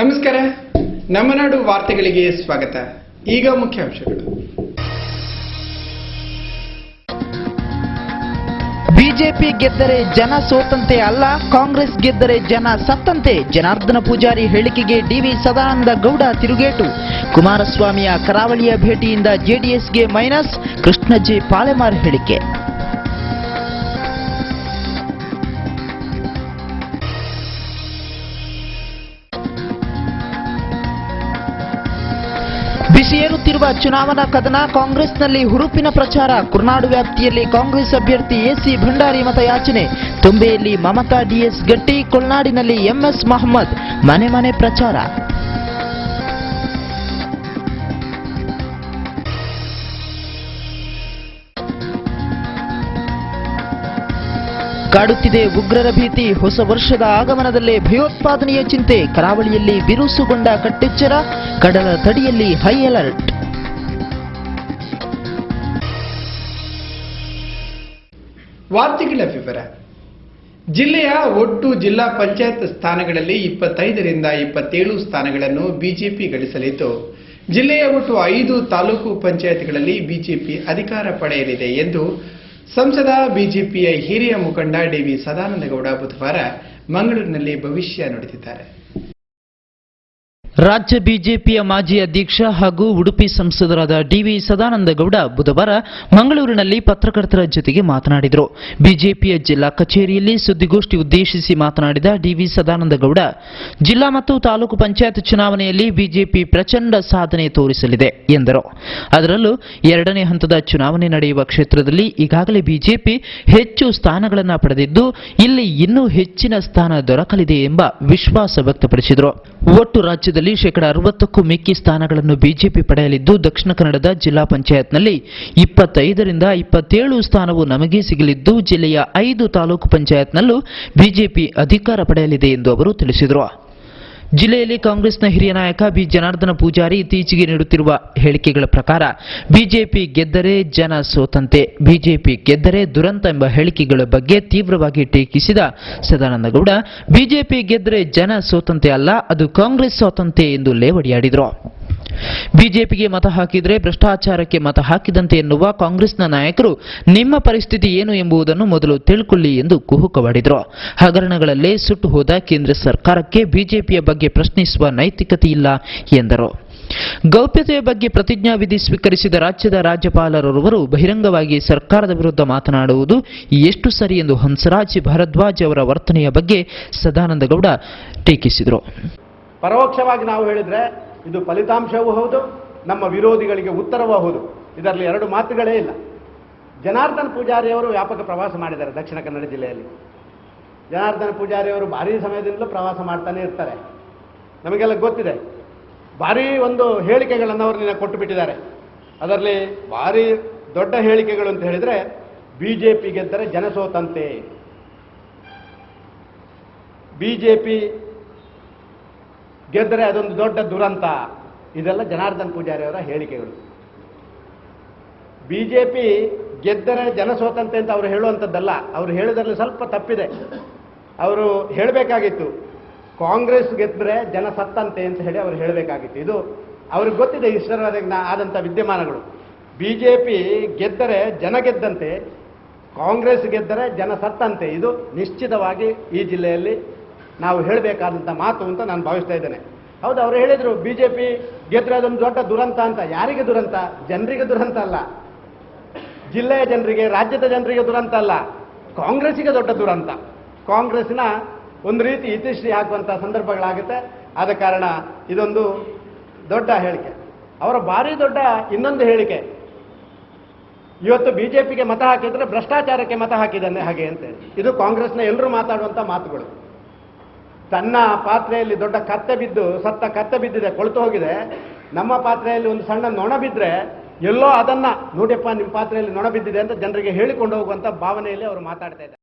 ನಮಸ್ಕಾರ. ನಮ್ಮ ನಾಡು ವಾರ್ತೆಗಳಿಗೆ ಸ್ವಾಗತ. ಈಗ ಮುಖ್ಯಾಂಶಗಳು. ಬಿಜೆಪಿ ಗೆದ್ದರೆ ಜನ ಸೋತಂತೆ ಅಲ್ಲ, ಕಾಂಗ್ರೆಸ್ ಗೆದ್ದರೆ ಜನ ಸತ್ತಂತೆ. ಜನಾರ್ದನ ಪೂಜಾರಿ ಹೇಳಿಕೆಗೆ ಡಿವಿ ಸದಾನಂದ ಗೌಡ ತಿರುಗೇಟು. ಕುಮಾರಸ್ವಾಮಿಯ ಕರಾವಳಿಯ ಭೇಟಿಯಿಂದ ಜೆಡಿಎಸ್ಗೆ ಮೈನಸ್, ಕೃಷ್ಣ ಜೆ ಪಾಲೆಮಾರ್ ಹೇಳಿಕೆ. ಬಿಸಿಯೇರುತ್ತಿರುವ ಚುನಾವಣಾ ಕದನ, ಕಾಂಗ್ರೆಸ್ನಲ್ಲಿ ಹುರುಪಿನ ಪ್ರಚಾರ. ಕುರ್ನಾಡು ವ್ಯಾಪ್ತಿಯಲ್ಲಿ ಕಾಂಗ್ರೆಸ್ ಅಭ್ಯರ್ಥಿ ಎಸಿ ಭಂಡಾರಿ ಮತಯಾಚನೆ. ತುಂಬೆಯಲ್ಲಿ ಮಮತಾ ಡಿಎಸ್ ಗಟ್ಟಿ, ಕೊಲ್ನಾಡಿನಲ್ಲಿ ಎಂಎಸ್ ಮಹಮ್ಮದ್ ಮನೆ ಮನೆ ಪ್ರಚಾರ. ಕಾಡುತ್ತಿದೆ ಉಗ್ರರ ಭೀತಿ, ಹೊಸ ವರ್ಷದ ಆಗಮನದಲ್ಲೇ ಭಯೋತ್ಪಾದನೆಯ ಚಿಂತೆ. ಕರಾವಳಿಯಲ್ಲಿ ಬಿರುಸುಗೊಂಡ ಕಟ್ಟೆಚ್ಚರ, ಕಡಲ ತಡಿಯಲ್ಲಿ ಹೈ ಅಲರ್ಟ್. ವಾರ್ತೆಗಳ ವಿವರ. ಜಿಲ್ಲೆಯ ಒಟ್ಟು ಜಿಲ್ಲಾ ಪಂಚಾಯತ್ ಸ್ಥಾನಗಳಲ್ಲಿ 25ರಿಂದ 27 ಸ್ಥಾನಗಳನ್ನು ಬಿಜೆಪಿ ಗಳಿಸಲಿದ್ದು, ಜಿಲ್ಲೆಯ ಒಟ್ಟು 5 ತಾಲೂಕು ಪಂಚಾಯತ್ಗಳಲ್ಲಿ ಬಿಜೆಪಿ ಅಧಿಕಾರ ಪಡೆಯಲಿದೆ ಎಂದು ಸಂಸದ ಬಿಜೆಪಿಯ ಹಿರಿಯ ಮುಖಂಡ ಡಿವಿ ಸದಾನಂದಗೌಡ ಬುಧವಾರ ಮಂಗಳೂರಿನಲ್ಲಿ ಭವಿಷ್ಯ ನುಡಿದಿದ್ದಾರೆ. ರಾಜ್ಯ ಬಿಜೆಪಿಯ ಮಾಜಿ ಅಧ್ಯಕ್ಷ ಹಾಗೂ ಉಡುಪಿ ಸಂಸದರಾದ ಡಿವಿ ಸದಾನಂದಗೌಡ ಬುಧವಾರ ಮಂಗಳೂರಿನಲ್ಲಿ ಪತ್ರಕರ್ತರ ಜೊತೆಗೆ ಮಾತನಾಡಿದರು. ಬಿಜೆಪಿಯ ಜಿಲ್ಲಾ ಕಚೇರಿಯಲ್ಲಿ ಸುದ್ದಿಗೋಷ್ಠಿ ಉದ್ದೇಶಿಸಿ ಮಾತನಾಡಿದ ಡಿವಿ ಸದಾನಂದಗೌಡ, ಜಿಲ್ಲಾ ಮತ್ತು ತಾಲೂಕು ಪಂಚಾಯತ್ ಚುನಾವಣೆಯಲ್ಲಿ ಬಿಜೆಪಿ ಪ್ರಚಂಡ ಸಾಧನೆ ತೋರಿಸಲಿದೆ ಎಂದರು. ಅದರಲ್ಲೂ 2ನೇ ಹಂತದ ಚುನಾವಣೆ ನಡೆಯುವ ಕ್ಷೇತ್ರದಲ್ಲಿ ಈಗಾಗಲೇ ಬಿಜೆಪಿ ಹೆಚ್ಚು ಸ್ಥಾನಗಳನ್ನು ಪಡೆದಿದ್ದು, ಇಲ್ಲಿ ಇನ್ನೂ ಹೆಚ್ಚಿನ ಸ್ಥಾನ ದೊರಕಲಿದೆ ಎಂಬ ವಿಶ್ವಾಸ ವ್ಯಕ್ತಪಡಿಸಿದರು. ಒಟ್ಟು ರಾಜ್ಯದಲ್ಲಿ 60%ಕ್ಕೂ ಮಿಕ್ಕಿ ಸ್ಥಾನಗಳನ್ನು ಬಿಜೆಪಿ ಪಡೆಯಲಿದ್ದು, ದಕ್ಷಿಣ ಕನ್ನಡದ ಜಿಲ್ಲಾ ಪಂಚಾಯತ್ನಲ್ಲಿ 25ರಿಂದ 27 ಸ್ಥಾನವು ನಮಗೆ ಸಿಗಲಿದ್ದು, ಜಿಲ್ಲೆಯ 5 ತಾಲೂಕು ಪಂಚಾಯತ್ನಲ್ಲೂ ಬಿಜೆಪಿ ಅಧಿಕಾರ ಪಡೆಯಲಿದೆ ಎಂದು ಅವರು ತಿಳಿಸಿದರು. ಜಿಲ್ಲೆಯಲ್ಲಿ ಕಾಂಗ್ರೆಸ್ನ ಹಿರಿಯ ನಾಯಕ ಬಿ ಜನಾರ್ದನ ಪೂಜಾರಿ ಇತ್ತೀಚೆಗೆ ನೀಡುತ್ತಿರುವ ಹೇಳಿಕೆಗಳ ಪ್ರಕಾರ ಬಿಜೆಪಿ ಗೆದ್ದರೆ ಜನ ಸೋತಂತೆ, ಬಿಜೆಪಿ ಗೆದ್ದರೆ ದುರಂತ ಎಂಬ ಹೇಳಿಕೆಗಳ ಬಗ್ಗೆ ತೀವ್ರವಾಗಿ ಟೀಕಿಸಿದ ಸದಾನಂದಗೌಡ, ಬಿಜೆಪಿ ಗೆದ್ದರೆ ಜನ ಸೋತಂತೆ ಅಲ್ಲ, ಅದು ಕಾಂಗ್ರೆಸ್ ಸೋತಂತೆ ಎಂದು ಲೇವಡಿಯಾಡಿದರು. ಬಿಜೆಪಿಗೆ ಮತ ಹಾಕಿದರೆ ಭ್ರಷ್ಟಾಚಾರಕ್ಕೆ ಮತ ಹಾಕಿದಂತೆ ಎನ್ನುವ ಕಾಂಗ್ರೆಸ್ನ ನಾಯಕರು ನಿಮ್ಮ ಪರಿಸ್ಥಿತಿ ಏನು ಎಂಬುದನ್ನು ಮೊದಲು ತಿಳ್ಕೊಳ್ಳಿ ಎಂದು ಕುಹುಕವಾಡಿದರು. ಹಗರಣಗಳಲ್ಲೇ ಸುಟ್ಟು ಹೋದ ಕೇಂದ್ರ ಸರ್ಕಾರಕ್ಕೆ ಬಿಜೆಪಿಯ ಬಗ್ಗೆ ಪ್ರಶ್ನಿಸುವ ನೈತಿಕತೆ ಇಲ್ಲ ಎಂದರು. ಗೌಪ್ಯತೆಯ ಬಗ್ಗೆ ಪ್ರತಿಜ್ಞಾವಿಧಿ ಸ್ವೀಕರಿಸಿದ ರಾಜ್ಯದ ರಾಜ್ಯಪಾಲರೊಬ್ಬರು ಬಹಿರಂಗವಾಗಿ ಸರ್ಕಾರದ ವಿರುದ್ಧ ಮಾತನಾಡುವುದು ಎಷ್ಟು ಸರಿ ಎಂದು ಹಂಸರಾಜ್ ಭಾರದ್ವಾಜ್ ಅವರ ವರ್ತನೆಯ ಬಗ್ಗೆ ಸದಾನಂದಗೌಡ ಟೀಕಿಸಿದರು. ಪರೋಕ್ಷವಾಗಿ ನಾವು ಹೇಳಿದರೆ ಇದು ಫಲಿತಾಂಶವೂ ಹೌದು, ನಮ್ಮ ವಿರೋಧಿಗಳಿಗೆ ಉತ್ತರವೂ ಹೌದು. ಇದರಲ್ಲಿ 2 ಮಾತುಗಳೇ ಇಲ್ಲ. ಜನಾರ್ದನ ಪೂಜಾರಿಯವರು ವ್ಯಾಪಕ ಪ್ರವಾಸ ಮಾಡಿದ್ದಾರೆ ದಕ್ಷಿಣ ಕನ್ನಡ ಜಿಲ್ಲೆಯಲ್ಲಿ. ಜನಾರ್ದನ ಪೂಜಾರಿಯವರು ಭಾರೀ ಸಮಯದಿಂದಲೂ ಪ್ರವಾಸ ಮಾಡ್ತಾನೆ ಇರ್ತಾರೆ, ನಮಗೆಲ್ಲ ಗೊತ್ತಿದೆ. ಭಾರೀ ಒಂದು ಹೇಳಿಕೆಗಳನ್ನು ಅವರು ನಿನ್ನೆ ಕೊಟ್ಟು ಬಿಟ್ಟಿದ್ದಾರೆ. ಅದರಲ್ಲಿ ಭಾರೀ ದೊಡ್ಡ ಹೇಳಿಕೆಗಳು ಅಂತ ಹೇಳಿದರೆ, ಬಿಜೆಪಿ ಗೆದ್ದರೆ ಜನ ಸೋತಂತೆ, ಬಿಜೆಪಿ ಗೆದ್ದರೆ ಅದೊಂದು ದೊಡ್ಡ ದುರಂತ. ಇದೆಲ್ಲ ಜನಾರ್ದನ ಪೂಜಾರಿಯವರ ಹೇಳಿಕೆಗಳು. ಬಿಜೆಪಿ ಗೆದ್ದರೆ ಜನ ಸೋತಂತೆ ಅಂತ ಅವರು ಹೇಳುವಂಥದ್ದಲ್ಲ. ಅವರು ಹೇಳೋದ್ರಲ್ಲಿ ಸ್ವಲ್ಪ ತಪ್ಪಿದೆ. ಅವರು ಹೇಳಬೇಕಾಗಿತ್ತು ಕಾಂಗ್ರೆಸ್ ಗೆದ್ದರೆ ಜನ ಸತ್ತಂತೆ ಅಂತ ಹೇಳಿ ಅವರು ಹೇಳಬೇಕಾಗಿತ್ತು. ಇದು ಅವ್ರಿಗೆ ಗೊತ್ತಿದೆ ಇಷ್ಟರವರೆಗೆ ಆದಂಥ ವಿದ್ಯಮಾನಗಳು. ಬಿಜೆಪಿ ಗೆದ್ದರೆ ಜನ ಗೆದ್ದಂತೆ, ಕಾಂಗ್ರೆಸ್ ಗೆದ್ದರೆ ಜನ ಸತ್ತಂತೆ. ಇದು ನಿಶ್ಚಿತವಾಗಿ ಈ ಜಿಲ್ಲೆಯಲ್ಲಿ ನಾವು ಹೇಳಬೇಕಾದಂಥ ಮಾತು ಅಂತ ನಾನು ಭಾವಿಸ್ತಾ ಇದ್ದೇನೆ. ಹೌದು, ಅವರು ಹೇಳಿದರು ಬಿಜೆಪಿ ಗೆದ್ದರೆ ಅದೊಂದು ದೊಡ್ಡ ದುರಂತ ಅಂತ. ಯಾರಿಗೆ ದುರಂತ? ಜನರಿಗೆ ದುರಂತ ಅಲ್ಲ, ಜಿಲ್ಲೆಯ ಜನರಿಗೆ, ರಾಜ್ಯದ ಜನರಿಗೆ ದುರಂತ ಅಲ್ಲ, ಕಾಂಗ್ರೆಸ್ಸಿಗೆ ದೊಡ್ಡ ದುರಂತ. ಕಾಂಗ್ರೆಸ್ಸಿನ ಒಂದು ರೀತಿ ಇತಿಶ್ರೀ ಹಾಕುವಂಥ ಸಂದರ್ಭಗಳಾಗುತ್ತೆ. ಆದ ಕಾರಣ ಇದೊಂದು ದೊಡ್ಡ ಹೇಳಿಕೆ. ಅವರ ಭಾರಿ ದೊಡ್ಡ ಇನ್ನೊಂದು ಹೇಳಿಕೆ, ಇವತ್ತು ಬಿಜೆಪಿಗೆ ಮತ ಹಾಕಿದರೆ ಭ್ರಷ್ಟಾಚಾರಕ್ಕೆ ಮತ ಹಾಕಿದ್ದಾನೆ ಹಾಗೆ ಅಂತೇಳಿ. ಇದು ಕಾಂಗ್ರೆಸ್ನ ಎಲ್ಲರೂ ಮಾತಾಡುವಂಥ ಮಾತುಗಳು. ತನ್ನ ಪಾತ್ರೆಯಲ್ಲಿ ದೊಡ್ಡ ಕತ್ತೆ ಬಿದ್ದು, ಸತ್ತ ಕತ್ತೆ ಬಿದ್ದಿದೆ, ಕೊಳ್ತು ಹೋಗಿದೆ. ನಮ್ಮ ಪಾತ್ರೆಯಲ್ಲಿ ಒಂದು ಸಣ್ಣ ನೊಣ ಬಿದ್ದರೆ ಎಲ್ಲೋ ಅದನ್ನು ನೋಡಿಯಪ್ಪ ನಿಮ್ಮ ಪಾತ್ರೆಯಲ್ಲಿ ನೊಣ ಬಿದ್ದಿದೆ ಅಂತ ಜನರಿಗೆ ಹೇಳಿಕೊಂಡು ಹೋಗುವಂಥ ಭಾವನೆಯಲ್ಲಿ ಅವರು ಮಾತಾಡ್ತಾ ಇದ್ದಾರೆ.